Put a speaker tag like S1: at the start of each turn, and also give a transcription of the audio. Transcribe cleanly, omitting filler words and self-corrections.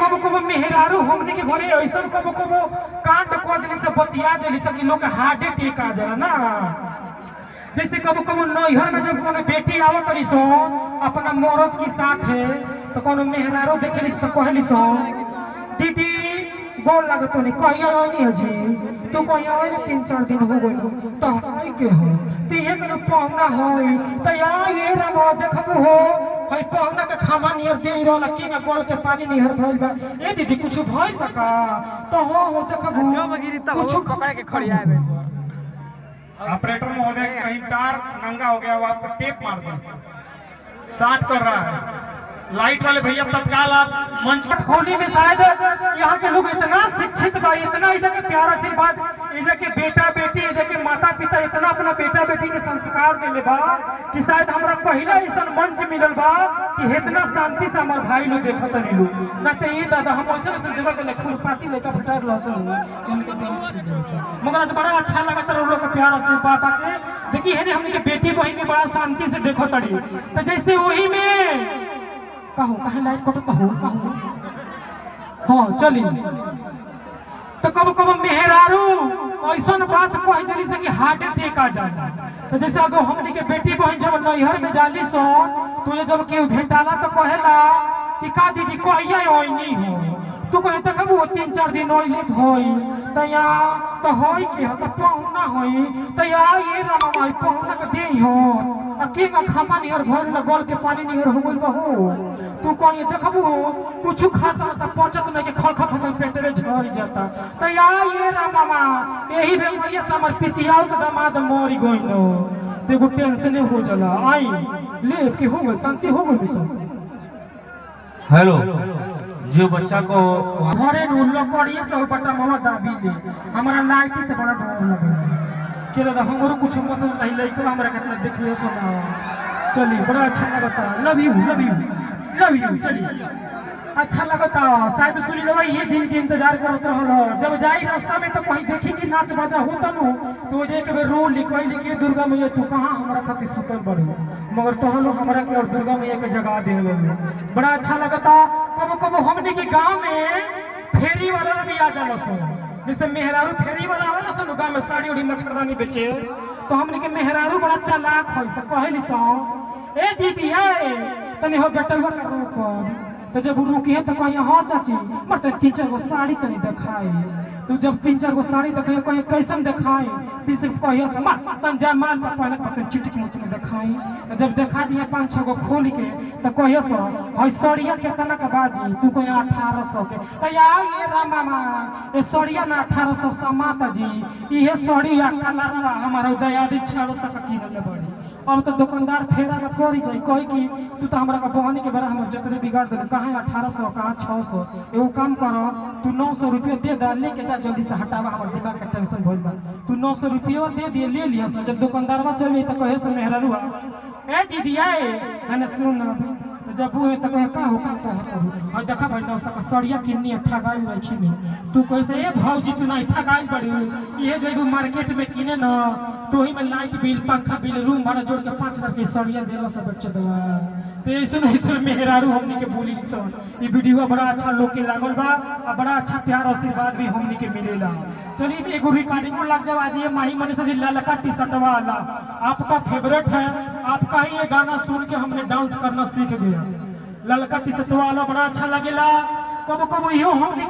S1: कबो कबो मेहरारू हमने के घरे ऐसा कबो कबो कांड कर देली से बतिया देली से कि लोग के हार्ट अटैक आ जाला ना। जैसे कबो कबो नैहर में जब कोनो बेटी आवत रही सो अपना मर्द के साथ है तो कोनो मेहरारू देखेली तो कहली सो दीदी गोल लगतो नहीं कहिया नहीं जी तू कहिया नहीं 3-4 दिन हो गई तो हाय के हो ती एक न पाहुना होई तो या ये रमा देखबो हो हई पाहुना के खामा नियर दे रहला कि ना गोल के पानी निहर भइल बा ए दीदी कुछ भइल बा का तो हो देखबो
S2: जब गिरी त कुछ पकड़ के खड़िया आवे।
S3: ऑपरेटर महोदय कहीं तार नंगा हो गया वो आपको टेप मार दो साथ कर रहा है। लाइट वाले भैया तत्काल आप मंच
S1: होली में शायद यहाँ के लोग इतना शिक्षित बा इतना इधर के प्यार आशीर्वाद इधर के बेटा बेटी इधर के माता पिता इतना अपना बेटा बेटी के संस्कार देले बा कि शायद हमरा पहला ऐसा मंच मिलल बा कि इतना शांति से हमारे भाई लोग देखत नहीं लोग ना तो ये दादा हम ऐसे जगह के फूल पाती लेकर फटार लसन मगर आज बड़ा अच्छा लगा था लोग का प्यार आशीर्वाद आके देखिए है हमने के बेटी बहन के बड़ा शांति से देखो तड़ी तो जैसे वही में कहो कहे लाइट कटो कहो हाँ चली तो कब कब मेहरारू ऐसा बात कह दिली से कि हार्ट अटैक आ जाए। तो जैसे अगर हमने के बेटी बहन जब नैहर में जाली सो तो ये जब केहू भेटाला तो कहेला कि का दीदी कहिया ओइनी हो तू कहे देखबू 3-4 दिन ओइले होई तो या तो होई के तो पहुना होई तो या ये रामा भाई पहुना के दे हो अके का खामा निहर भर लगल के पानी निहर हो गइल बहू तू कहे देखबू कुछ खाता त पचत में के खल पेट में झड़ जाता तो या ये रामा यही बेमरिया समर्पित आउ तो दामाद मोरी गइनो देखो टेंशन हो जाला आई ले के हो गइल शांति हो गइल।
S4: हेलो जो बच्चा को
S1: हमारे रूल करिए सब बटा मामा दाबी ले हमारा लाइट से बड़ा डर लगे के दादा हमरो कुछ मतलब नहीं लइको हमरा कितना देखिए सुना चली बड़ा अच्छा लगता लव यू चलिए अच्छा लगता शायद सुनी लो ये दिन के इंतजार करत रहल जब जाई रास्ता में तो कहीं देखी कि नाच बाजा होता नु तो जे के रो लिखई लिखिए दुर्गा मैया तू कहां हमरा खातिर सुतल बड़ी मगर तोहलो हमरा के और दुर्गा मैया के जगह दे बड़ा अच्छा लगता। कब कब हमने के गांव में फेरी वाला भी आ जाला सो जैसे मेहरारू फेरी वाला आवेला सो गांव में साड़ी उड़ी मच्छरदानी बेचे तो हमने के मेहरारू बड़ा चालाक होई से कहली सो ए दीदी है तनी हो बेटवा का रोक तो जब रुकी है तो कहीं हाँ चाची मत 3-4 गो साड़ी तनी दिखाई तो जब 3-4 गो साड़ी दिखाई कहीं कैसन दिखाई तीसरे कहियो से तन जा मान पर पहले पतन चिटकी मुटकी दिखाई तो जब दिखा दिए 5-6 गो खोल के तो कहियो से हई साड़िया केतना का बाजी तू कोई 1800 के तो या ये रामा ये साड़िया ना 1800 समाता जी ये साड़िया कलरवा हमारा दयादी 600 का किनले बड़ी अब तो दुकानदार फेरा में पड़ी जाए कही कि तू तो हमारा बहनी के बड़ा हम जतने बिगाड़ दे कहाँ 1800 कहाँ 600 एगो काम करो तू 900 रुपये दे दा लेके जा जल्दी से हटावा हमारे दिमाग का टेंशन भइल बा तू 900 रुपये दे दिए ले लिया जब दुकानदारवा चल तो कहे से मेहरारूआ ए दीदी आए मैंने सुन जब वो तो कहे का हो और देखा भाई 900 का सड़िया किन्नी अच्छा गाय रखी में तू कैसे ए भौजी तू ना अच्छा गाय बड़ी ये जो मार्केट में किने ना तो ही में लाइट बिल पंखा बिल रूम भाड़ा जोड़ के 5000 की सड़िया देला सब बच्चे दवा तो ऐसे नहीं मेहरारू हमनी के बोली सन ये वीडियो बड़ा अच्छा लोग के लागल बा और बड़ा अच्छा प्यार आशीर्वाद भी हमनी के मिलेला। चलिए एगो रिकॉर्डिंग लग जाओ आज ये माही मनीष जी ललका टी शर्ट वाला आपका फेवरेट है आपका ही ये गाना सुन के हमने डांस करना सीख गया ललका टी शर्ट वाला बड़ा अच्छा लगेला कब कब यो हमनी